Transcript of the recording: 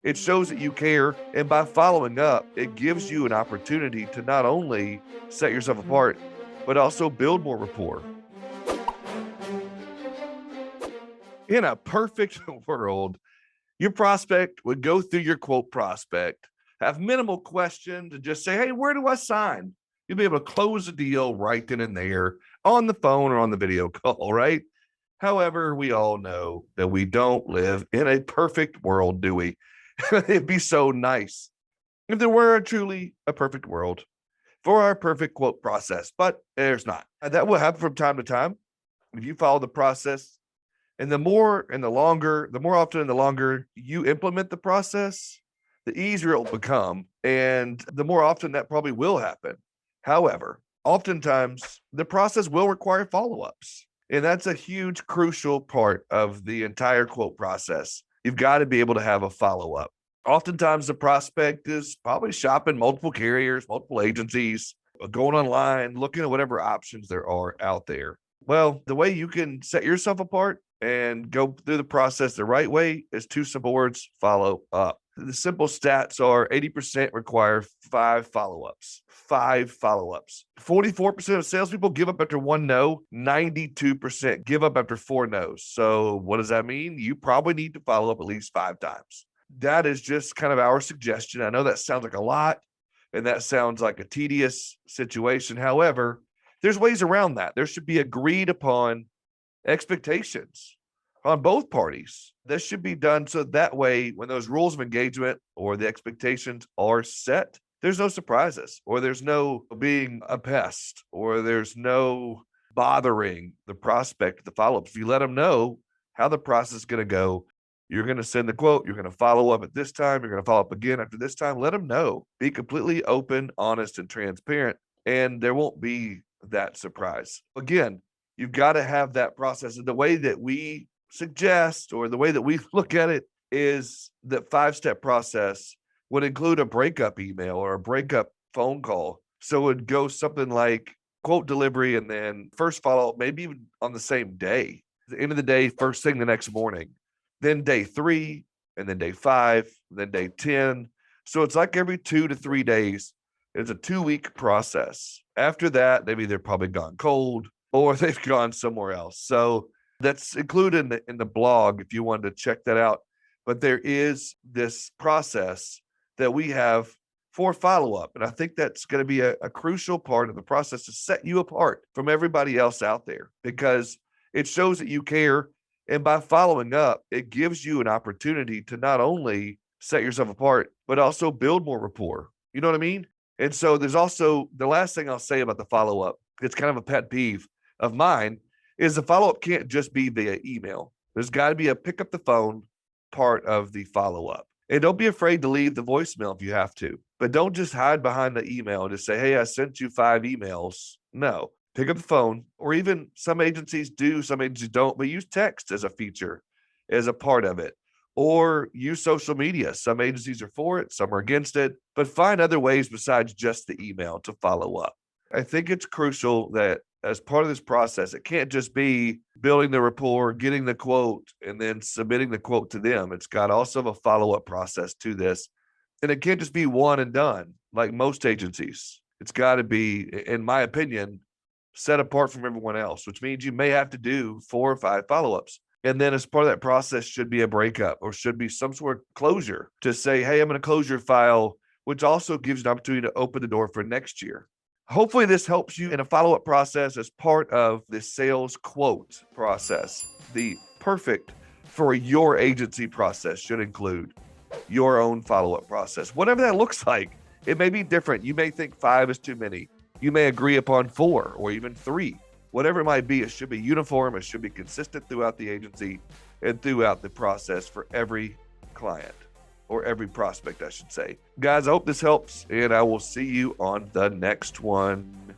It shows that you care, and by following up, it gives you an opportunity to not only set yourself apart, but also build more rapport. In a perfect world, your prospect would go through your quote prospect, have minimal questions, and just say, "Hey, where do I sign?" You'll be able to close the deal right then and there on the phone or on the video call, right? However, we all know that we don't live in a perfect world, do we? It'd be so nice if there were truly a perfect world for our perfect quote process, but there's not. And that will happen from time to time. If you follow the process, and the more and the longer, the more often and the longer you implement the process, the easier it'll become. And the more often that probably will happen. However, oftentimes the process will require follow ups. And that's a huge, crucial part of the entire quote process. You've got to be able to have a follow up. Oftentimes, the prospect is probably shopping multiple carriers, multiple agencies, going online, looking at whatever options there are out there. Well, the way you can set yourself apart and go through the process the right way is two simple words: follow up. The simple stats are 80% require 5 follow-ups. 5 follow-ups. 44% of salespeople give up after 1 no, 92% give up after 4 no's. So what does that mean? You probably need to follow up at least 5 times. That is just kind of our suggestion. I know that sounds like a lot, and that sounds like a tedious situation. However, there's ways around that. There should be agreed upon expectations on both parties. This should be done so that way when those rules of engagement or the expectations are set, there's no surprises, or there's no being a pest, or there's no bothering the prospect, the follow-ups. If you let them know how the process is going to go, you're going to send the quote, you're going to follow up at this time, you're going to follow up again after this time, let them know. Be completely open, honest, and transparent, and there won't be that surprise. Again, you've got to have that process. And the way that we suggest, or the way that we look at it, is that 5-step process would include a breakup email or a breakup phone call. So it would go something like quote delivery and then first follow up, maybe even on the same day. At the end of the day, first thing the next morning, then day 3, and then day 5, then day 10. So it's like every 2 to 3 days. It's a 2-week process. After that, they've either probably gone cold or they've gone somewhere else. So that's included in the blog if you wanted to check that out. But there is this process that we have for follow-up. And I think that's going to be a crucial part of the process to set you apart from everybody else out there, because it shows that you care. And by following up, it gives you an opportunity to not only set yourself apart, but also build more rapport. You know what I mean? And so there's also the last thing I'll say about the follow-up. It's kind of a pet peeve of mine, is the follow-up can't just be via email. There's got to be a pick up the phone part of the follow-up. And don't be afraid to leave the voicemail if you have to, but don't just hide behind the email and just say, "Hey, I sent you 5 emails." No, pick up the phone, or even some agencies do, some agencies don't, but use text as a feature, as a part of it, or use social media. Some agencies are for it, some are against it, but find other ways besides just the email to follow up. I think it's crucial that as part of this process, it can't just be building the rapport, getting the quote, and then submitting the quote to them. It's got also a follow-up process to this. And it can't just be one and done like most agencies. It's got to be, in my opinion, set apart from everyone else, which means you may have to do 4 or 5 follow-ups. And then as part of that process should be a breakup, or should be some sort of closure to say, "Hey, I'm going to close your file," which also gives you an opportunity to open the door for next year. Hopefully this helps you in a follow-up process as part of the sales quote process. The perfect for your agency process should include your own follow-up process. Whatever that looks like, it may be different. You may think 5 is too many. You may agree upon 4 or even 3. Whatever it might be, it should be uniform. It should be consistent throughout the agency and throughout the process for every client, or every prospect, I should say. Guys, I hope this helps, and I will see you on the next one.